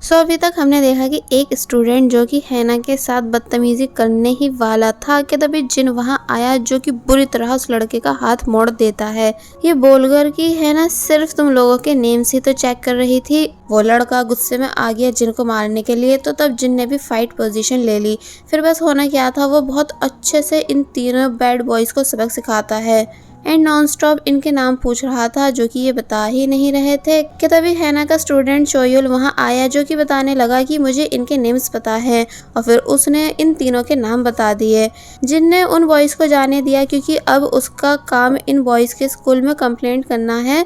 सो अभी तक हमने देखा कि एक स्टूडेंट जो कि हैना के साथ बदतमीजी करने ही वाला था कि तभी जिन वहां आया जो कि बुरी तरह उस लड़के का हाथ मोड़ देता है, ये बोलकर कि हैना सिर्फ तुम लोगों के नेम्स ही तो चेक कर रही थी। वो लड़का गुस्से में आ गया जिन को मारने के लिए, तो तब जिन ने भी फाइट पोजीशन ले ली। फिर बस होना क्या था, वो बहुत अच्छे से इन तीनों बैड बॉयज को सबक सिखाता है एंड नॉन स्टॉप इनके नाम पूछ रहा था जो कि ये बता ही नहीं रहे थे कि तभी हैना का स्टूडेंट चोयुल वहां आया जो कि बताने लगा कि मुझे इनके नेम्स पता है, और फिर उसने इन तीनों के नाम बता दिए। जिनने उन बॉयज को जाने दिया क्योंकि अब उसका काम इन बॉयज के स्कूल में कंप्लेंट करना है।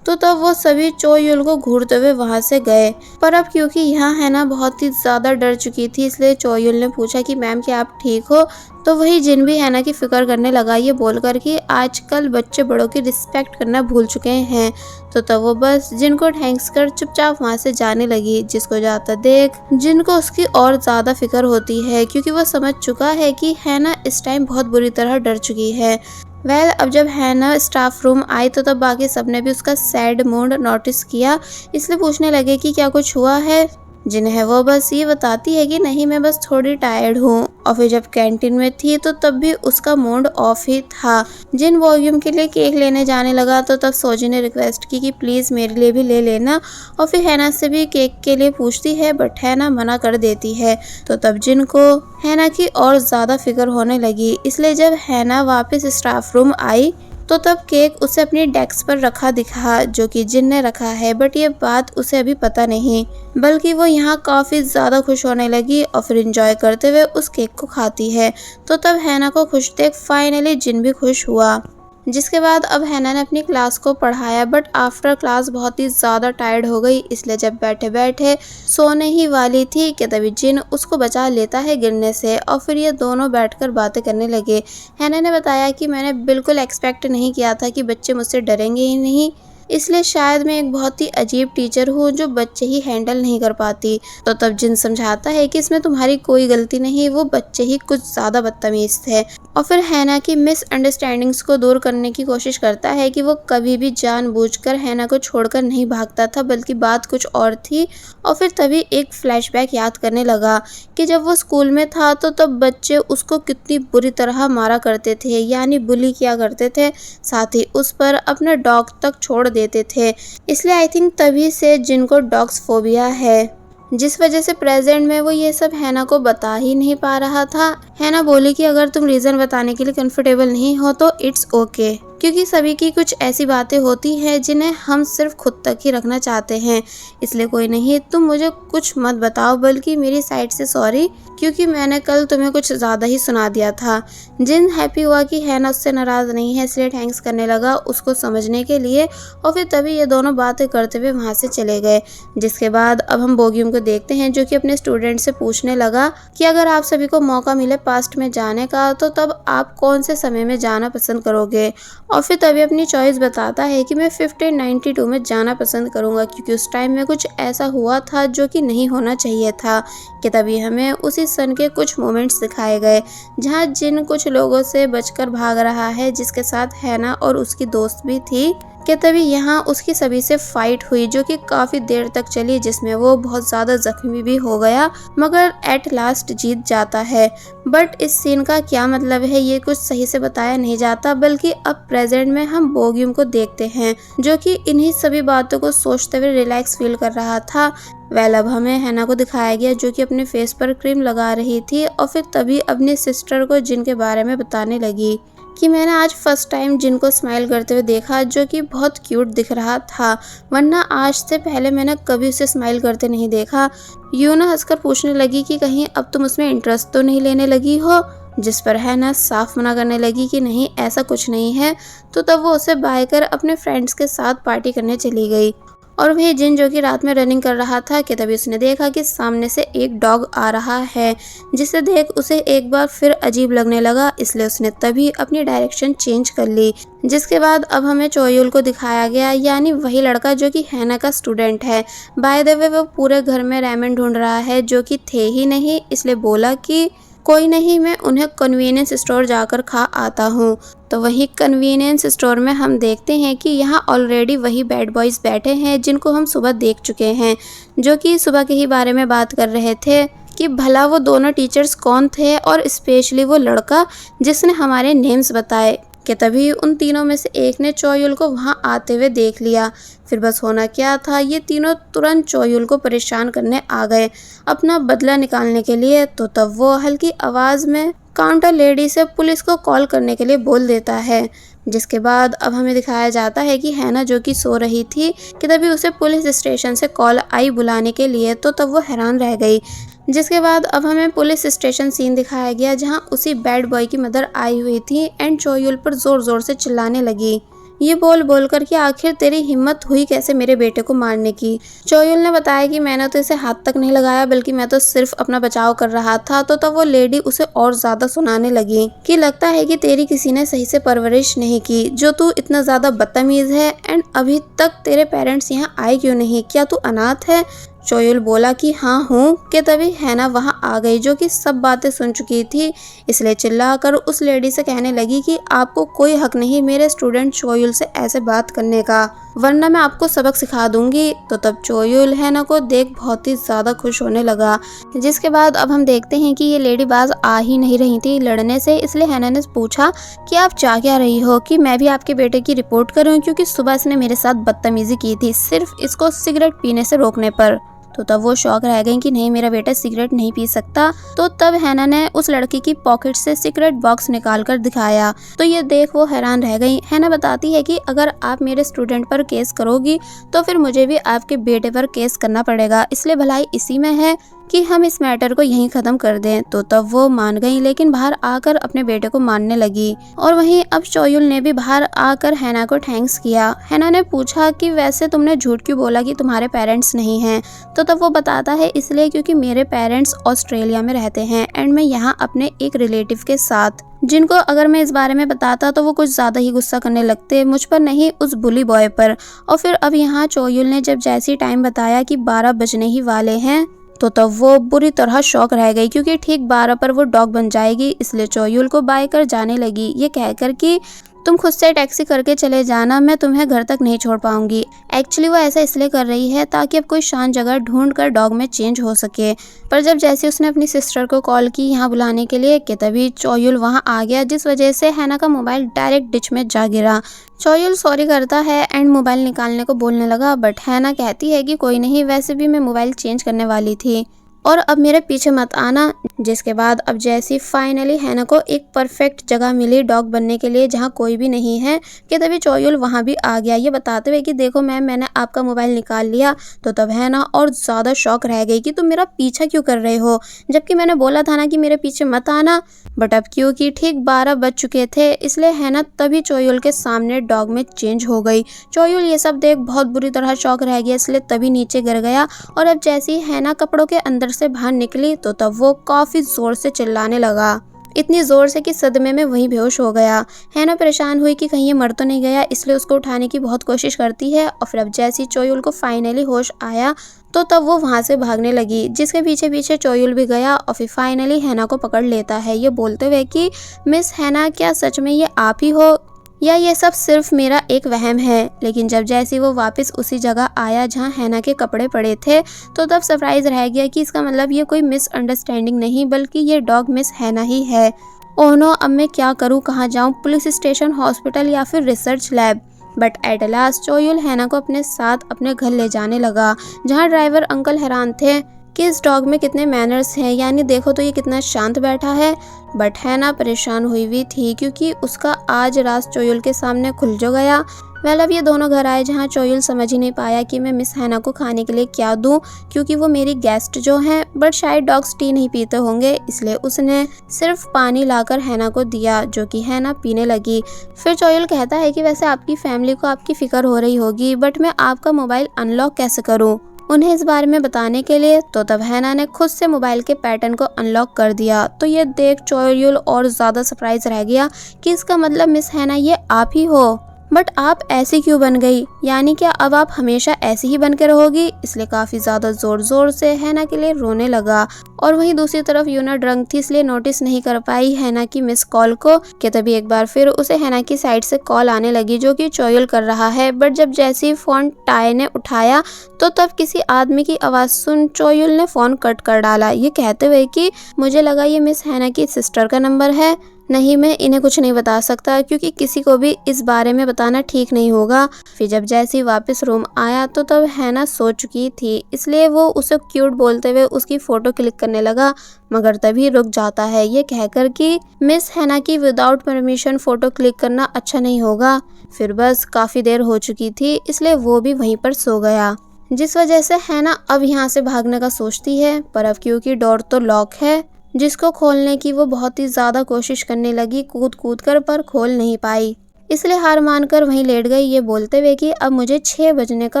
तो तब वो सभी चोयुल को घूरते हुए वहां से गए, पर अब क्योंकि यहाँ हैना बहुत ही ज्यादा डर चुकी थी, इसलिए चोयुल ने पूछा कि मैम क्या आप ठीक हो। तो वही जिन भी हैना की फिक्र करने लगा, ये बोलकर कि आजकल बच्चे बड़ों की रिस्पेक्ट करना भूल चुके हैं। तो तब वो बस जिन को थैंक्स कर चुपचाप वहां से जाने लगी, जिसको जाता देख जिनको उसकी और ज्यादा फिक्र होती है क्योंकि वो समझ चुका है कि हैना इस टाइम बहुत बुरी तरह डर चुकी है। अब जब हैना स्टाफ रूम आई तो तब बाकी सबने भी उसका सैड मूड नोटिस किया, इसलिए पूछने लगे कि क्या कुछ हुआ है। जिन्हें वो बस ये बताती है कि नहीं मैं बस थोड़ी टायर्ड हूँ। और फिर जब कैंटीन में थी तो तब भी उसका मूड ऑफ ही था। जिन वॉल्यूम के लिए केक लेने जाने लगा तो तब सोजी ने रिक्वेस्ट की कि प्लीज़ मेरे लिए भी ले लेना, और फिर हैना से भी केक के लिए पूछती है बट हैना मना कर देती है। तो तब जिन को हैना की और ज़्यादा फिक्र होने लगी, इसलिए जब हैना वापस स्टाफ रूम आई तो तब केक उसे अपनी डेस्क पर रखा दिखा जो कि जिन ने रखा है, बट ये बात उसे अभी पता नहीं, बल्कि वो यहाँ काफ़ी ज़्यादा खुश होने लगी और फिर एंजॉय करते हुए उस केक को खाती है। तो तब हैना को खुश देख फाइनली जिन भी खुश हुआ, जिसके बाद अब हैना ने अपनी क्लास को पढ़ाया, बट आफ्टर क्लास बहुत ही ज़्यादा टायर्ड हो गई, इसलिए जब बैठे बैठे सोने ही वाली थी कि तभी जिन उसको बचा लेता है गिरने से, और फिर ये दोनों बैठकर बातें करने लगे। हैना ने बताया कि मैंने बिल्कुल एक्सपेक्ट नहीं किया था कि बच्चे मुझसे डरेंगे ही नहीं, इसलिए शायद मैं एक बहुत ही अजीब टीचर हूँ जो बच्चे ही हैंडल नहीं कर पाती। तो तब जिन समझाता है कि इसमें तुम्हारी कोई गलती नहीं, वो बच्चे ही कुछ ज़्यादा बदतमीज थे, और फिर हैना की मिसअंडरस्टैंडिंग्स को दूर करने की कोशिश करता है कि वो कभी भी जानबूझकर हैना को छोड़कर नहीं भागता था, बल्कि बात कुछ और थी। और फिर तभी एक फ्लैशबैक याद करने लगा कि जब वो स्कूल में था तो तब बच्चे उसको कितनी बुरी तरह मारा करते थे, यानी बुली किया करते थे, साथ ही उस पर अपना डॉग तक छोड़ देते थे। इसलिए आई थिंक तभी से जिनको डॉग्स फोबिया है, जिस वजह से प्रेजेंट में वो ये सब हैना को बता ही नहीं पा रहा था। हैना बोली कि अगर तुम रीज़न बताने के लिए कंफर्टेबल नहीं हो तो इट्स ओके, क्योंकि सभी की कुछ ऐसी बातें होती हैं जिन्हें हम सिर्फ खुद तक ही रखना चाहते हैं, इसलिए कोई नहीं तुम मुझे कुछ मत बताओ, बल्कि मेरी साइड से सॉरी क्योंकि मैंने कल तुम्हें कुछ ज़्यादा ही सुना दिया था। जिन हैप्पी हुआ कि हैना उससे नाराज़ नहीं है, इसलिए थैंक्स करने लगा उसको समझने के लिए, और फिर तभी ये दोनों बातें करते हुए वहाँ से चले गए। जिसके बाद अब हम बोगियम को देखते हैं जो कि अपने स्टूडेंट से पूछने लगा कि अगर आप सभी को मौका मिले पास्ट में जाने का तो तब आप कौन से समय में जाना पसंद करोगे। और फिर तभी अपनी चॉइस बताता है कि मैं 1592 में जाना पसंद करूंगा क्योंकि उस टाइम में कुछ ऐसा हुआ था जो कि नहीं होना चाहिए था। कि तभी हमें उसी सन के कुछ मोमेंट्स दिखाए गए जहां जिन कुछ लोगों से बचकर भाग रहा है, जिसके साथ हैना और उसकी दोस्त भी थी। कि तभी यहाँ उसकी सभी से फाइट हुई जो कि काफ़ी देर तक चली, जिसमें वो बहुत ज़्यादा जख्मी भी हो गया, मगर एट लास्ट जीत जाता है। बट इस सीन का क्या मतलब है ये कुछ सही से बताया नहीं जाता, बल्कि अब प्रेजेंट में हम बोगियम को देखते हैं जो कि इन्हीं सभी बातों को सोचते हुए रिलैक्स फील कर रहा था। अब हमें हैना को दिखाया गया जो कि अपने फेस पर क्रीम लगा रही थी, और फिर तभी अपनी सिस्टर को जिनके बारे में बताने लगी कि मैंने आज फर्स्ट टाइम जिनको स्माइल करते हुए देखा जो कि बहुत क्यूट दिख रहा था, वरना आज से पहले मैंने कभी उसे स्माइल करते नहीं देखा। यूना हंसकर पूछने लगी कि कहीं अब तुम उसमें इंटरेस्ट तो नहीं लेने लगी हो, जिस पर हैना साफ मना करने लगी कि नहीं ऐसा कुछ नहीं है। तो तब वो उसे बाय कर अपने फ्रेंड्स के साथ पार्टी करने चली गई। और वही जिन जो कि रात में रनिंग कर रहा था कि तभी उसने देखा कि सामने से एक डॉग आ रहा है, जिसे देख उसे एक बार फिर अजीब लगने लगा, इसलिए उसने तभी अपनी डायरेक्शन चेंज कर ली। जिसके बाद अब हमें चोयुल को दिखाया गया, यानी वही लड़का जो कि हैना का स्टूडेंट है। बाय द वे वो पूरे घर में रैमन ढूंढ रहा है जो कि थे ही नहीं, इसलिए बोला कि कोई नहीं, मैं उन्हें कन्वीनियंस स्टोर जाकर खा आता हूँ। तो वही कन्वीनियंस स्टोर में हम देखते हैं कि यहाँ ऑलरेडी वही बैड बॉयज़ बैठे हैं जिनको हम सुबह देख चुके हैं, जो कि सुबह के ही बारे में बात कर रहे थे कि भला वो दोनों टीचर्स कौन थे और स्पेशली वो लड़का जिसने हमारे नेम्स बताए। कि तभी उन तीनों में से एक ने चोयुल को वहाँ आते हुए देख लिया। फिर बस होना क्या था, ये तीनों तुरंत चोयुल को परेशान करने आ गए अपना बदला निकालने के लिए। तो तब वो हल्की आवाज़ में काउंटर लेडी से पुलिस को कॉल करने के लिए बोल देता है। जिसके बाद अब हमें दिखाया जाता है कि हैना जो कि सो रही थी कि तभी उसे पुलिस स्टेशन से कॉल आई बुलाने के लिए। तो तब वो हैरान रह गई। जिसके बाद अब हमें पुलिस स्टेशन सीन दिखाया गया जहां उसी बैड बॉय की मदर आई हुई थी एंड चोयुल पर जोर जोर से चिल्लाने लगी, ये बोल बोल कर कि आखिर तेरी हिम्मत हुई कैसे मेरे बेटे को मारने की। चोयुल ने बताया कि मैंने तो इसे हाथ तक नहीं लगाया, बल्कि मैं तो सिर्फ अपना बचाव कर रहा था। तो तब वो लेडी उसे और ज्यादा सुनाने लगी कि लगता है कि तेरी किसी ने सही से परवरिश नहीं की, जो तू इतना ज्यादा बदतमीज है एंड अभी तक तेरे पेरेंट्स यहाँ आए क्यों नहीं, क्या तू अनाथ है। चोयुल बोला कि हाँ हूँ। कि तभी हैना वहाँ आ गई जो कि सब बातें सुन चुकी थी, इसलिए चिल्लाकर उस लेडी से कहने लगी कि आपको कोई हक नहीं मेरे स्टूडेंट चोयुल से ऐसे बात करने का, वरना मैं आपको सबक सिखा दूंगी। तो तब चोयुल हैना को देख बहुत ही ज्यादा खुश होने लगा। जिसके बाद अब हम देखते हैं कि ये लेडी बाज आ ही नहीं रही थी लड़ने से, इसलिए हैना ने पूछा कि आप चाह क्या रही हो, कि मैं भी आपके बेटे की रिपोर्ट करूं, क्योंकि सुबह इसने मेरे साथ बदतमीजी की थी सिर्फ इसको सिगरेट पीने से रोकने पर। तो तब वो शौक रह गई कि नहीं, मेरा बेटा सिगरेट नहीं पी सकता। तो तब हैना ने उस लड़की की पॉकेट से सिगरेट बॉक्स निकाल कर दिखाया। तो ये देख वो हैरान रह गई। हैना बताती है कि अगर आप मेरे स्टूडेंट पर केस करोगी तो फिर मुझे भी आपके बेटे पर केस करना पड़ेगा, इसलिए भलाई इसी में है कि हम इस मैटर को यहीं खत्म कर दें। तो तब वो मान गई, लेकिन बाहर आकर अपने बेटे को मारने लगी। और वहीं अब चोयुल ने भी बाहर आकर हैना को थैंक्स किया। हैना ने पूछा कि वैसे तुमने झूठ क्यों बोला कि तुम्हारे पेरेंट्स नहीं हैं। तो तब वो बताता है इसलिए क्योंकि मेरे पेरेंट्स ऑस्ट्रेलिया में रहते हैं एंड मैं यहाँ अपने एक रिलेटिव के साथ, जिनको अगर मैं इस बारे में बताता तो वो कुछ ज्यादा ही गुस्सा करने लगते, मुझ पर नहीं उस बुली बॉय पर। और फिर अब यहाँ चोयुल ने जब जैसी टाइम बताया कि 12 बजने ही वाले हैं, तो तब वो बुरी तरह शॉक रह गई, क्योंकि ठीक 12 पर वो डॉग बन जाएगी। इसलिए चोयुल को बाय कर जाने लगी, ये कहकर कि तुम खुद से टैक्सी करके चले जाना, मैं तुम्हें घर तक नहीं छोड़ पाऊंगी। एक्चुअली वो ऐसा इसलिए कर रही है ताकि अब कोई शांत जगह ढूंढ कर डॉग में चेंज हो सके। पर जब जैसे उसने अपनी सिस्टर को कॉल की यहाँ बुलाने के लिए, कि तभी चोयुल वहाँ आ गया, जिस वजह से हैना का मोबाइल डायरेक्ट डिच में जा गिरा। चोयुल सॉरी करता है एंड मोबाइल निकालने को बोलने लगा, बट हैना कहती है कि कोई नहीं, वैसे भी मैं मोबाइल चेंज करने वाली थी और अब मेरे पीछे मत आना। जिसके बाद अब जैसी फाइनली हैना को एक परफेक्ट जगह मिली डॉग बनने के लिए जहाँ कोई भी नहीं है, कि तभी चोयुल वहाँ भी आ गया, ये बताते हुए कि देखो मैम, मैंने आपका मोबाइल निकाल लिया। तो तब हैना और ज़्यादा शॉक रह गई कि तुम मेरा पीछा क्यों कर रहे हो, जबकि मैंने बोला था ना कि मेरे पीछे मत आना। बट अब क्योंकि ठीक 12 बज चुके थे, इसलिए हैना तभी चोयुल के सामने डॉग में चेंज हो गई। चोयुल ये सब देख बहुत बुरी तरह शॉक रह गया, इसलिए तभी नीचे गिर गया। और अब जैसे ही हैना कपड़ों के अंदर से बाहर निकली, तो तब वो काफी जोर से चिल्लाने लगा, इतनी जोर से कि सदमे में वहीं बेहोश हो गया। हैना परेशान हुई कि कहीं ये मर तो नहीं गया, इसलिए उसको उठाने की बहुत कोशिश करती है। और फिर अब जैसे ही चोयुल को फाइनली होश आया, तो तब वो वहां से भागने लगी, जिसके पीछे पीछे चोयुल भी गया और फिर फाइनली हैना को पकड़ लेता है, ये बोलते हुए कि मिस हैना, क्या सच में ये आप ही हो या ये सब सिर्फ मेरा एक वहम है। लेकिन जब जैसे वो वापस उसी जगह आया जहां हैना के कपड़े पड़े थे, तो तब सरप्राइज रह गया कि इसका मतलब ये कोई मिसअंडरस्टैंडिंग नहीं, बल्कि ये डॉग मिस हैना ही है। ओह नो, अब मैं क्या करूं, कहाँ जाऊं, पुलिस स्टेशन, हॉस्पिटल या फिर research lab. But at last चोयुल हैना को अपने साथ अपने घर ले जाने लगा, जहाँ ड्राइवर अंकल हैरान थे कि इस डॉग में कितने मैनर्स हैं, यानी देखो तो ये कितना शांत बैठा है। बट हैना परेशान हुई थी क्योंकि उसका आज राज चोयुल के सामने खुल जो गया। वेल अब ये दोनों घर आए जहाँ चोयुल समझ ही नहीं पाया कि मैं मिस हैना को खाने के लिए क्या दूं, क्योंकि वो मेरी गेस्ट जो हैं, बट शायद डॉग्स टी नहीं पीते होंगे, इसलिए उसने सिर्फ पानी लाकर हैना को दिया, जो कि हैना पीने लगी। फिर चोयुल कहता है कि वैसे आपकी फैमिली को आपकी फिक्र हो रही होगी, बट मैं आपका मोबाइल अनलॉक कैसे करूँ उन्हें इस बारे में बताने के लिए। तो तब हैना ने खुद से मोबाइल के पैटर्न को अनलॉक कर दिया। तो ये देख चोयुल और ज्यादा सरप्राइज रह गया कि इसका मतलब मिस हैना ये आप ही हो। बट आप ऐसी क्यों बन गई, यानी क्या अब आप हमेशा ऐसी ही बन के रहोगी। इसलिए काफी ज्यादा जोर जोर से हैना के लिए रोने लगा। और वहीं दूसरी तरफ यूना ड्रंक थी, इसलिए नोटिस नहीं कर पाई हैना की मिस कॉल को कि तभी एक बार फिर उसे हैना की साइड से कॉल आने लगी जो कि चोयुल कर रहा है। बट जब जैसे ही फोन टाई ने उठाया तो तब किसी आदमी की आवाज सुन चोयुल ने फोन कट कर डाला, ये कहते हुए कि मुझे लगा ये मिस हैना की सिस्टर का नंबर है। नहीं, मैं इन्हें कुछ नहीं बता सकता क्योंकि किसी को भी इस बारे में बताना ठीक नहीं होगा। फिर जब जैसी वापस रूम आया तो तब हैना सो चुकी थी, इसलिए वो उसे क्यूट बोलते हुए उसकी फोटो क्लिक करने लगा, मगर तभी रुक जाता है ये कहकर कि मिस हैना की विदाउट परमिशन फोटो क्लिक करना अच्छा नहीं होगा। फिर बस काफी देर हो चुकी थी, इसलिए वो भी वहीं पर सो गया, जिस वजह से हैना अब यहाँ से भागने का सोचती है। पर अब क्योंकि डोर तो लॉक है, जिसको खोलने की वो बहुत ही ज्यादा कोशिश करने लगी कूद कूद कर, पर खोल नहीं पाई, इसलिए हार मानकर वहीं लेट गई, ये बोलते हुए कि अब मुझे 6 बजने का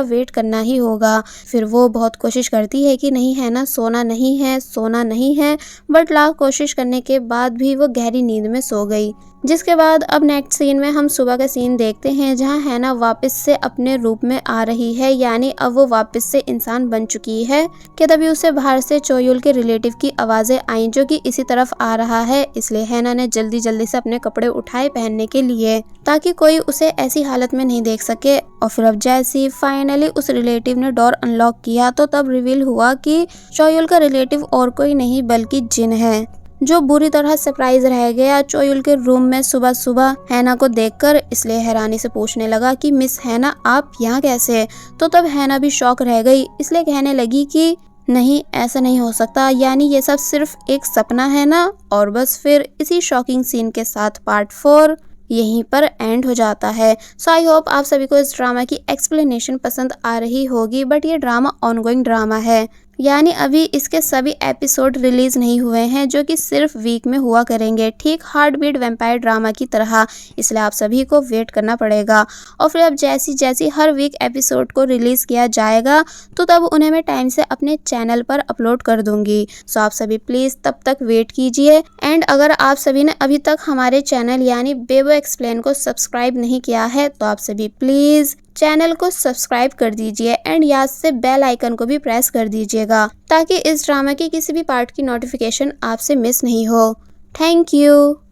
वेट करना ही होगा। फिर वो बहुत कोशिश करती है कि नहीं है ना, सोना नहीं है, सोना नहीं है, बट लाख कोशिश करने के बाद भी वो गहरी नींद में सो गई। जिसके बाद अब नेक्स्ट सीन में हम सुबह का सीन देखते हैं जहां हैना वापस से अपने रूप में आ रही है, यानी अब वो वापस से इंसान बन चुकी है कि तभी उसे बाहर से चोयुल के रिलेटिव की आवाजें आई जो कि इसी तरफ आ रहा है। इसलिए हैना ने जल्दी जल्दी से अपने कपड़े उठाए पहनने के लिए, ताकि कोई उसे ऐसी हालत में नहीं देख सके। और फिर अब जैसे फाइनली उस रिलेटिव ने डोर अनलॉक किया तो तब रिवील हुआ कि चोयुल का रिलेटिव और कोई नहीं बल्कि जिन है, जो बुरी तरह सरप्राइज रह गया चोयुल के रूम में सुबह सुबह हैना को देखकर। इसलिए हैरानी से पूछने लगा कि मिस हैना आप यहाँ कैसे। तो तब हैना भी शॉक रह गई, इसलिए कहने लगी कि नहीं, ऐसा नहीं हो सकता, यानी ये सब सिर्फ एक सपना है ना। और बस फिर इसी शॉकिंग सीन के साथ पार्ट 4 यहीं पर एंड हो जाता है। सो आई होप आप सभी को इस ड्रामा की एक्सप्लेनेशन पसंद आ रही होगी। बट ये ड्रामा ऑनगोइंग ड्रामा है, यानी अभी इसके सभी एपिसोड रिलीज नहीं हुए हैं, जो कि सिर्फ वीक में हुआ करेंगे, ठीक हार्ट बीट वैम्पायर ड्रामा की तरह। इसलिए आप सभी को वेट करना पड़ेगा। और फिर अब जैसी जैसी हर वीक एपिसोड को रिलीज किया जाएगा तो तब उन्हें मैं टाइम से अपने चैनल पर अपलोड कर दूंगी। सो आप सभी प्लीज तब तक वेट कीजिए। एंड अगर आप सभी ने अभी तक हमारे चैनल यानी बेबो एक्सप्लेन को सब्सक्राइब नहीं किया है तो आप सभी प्लीज चैनल को सब्सक्राइब कर दीजिए एंड याद से बेल आइकन को भी प्रेस कर दीजिएगा, ताकि इस ड्रामा के किसी भी पार्ट की नोटिफिकेशन आपसे मिस नहीं हो। Thank you.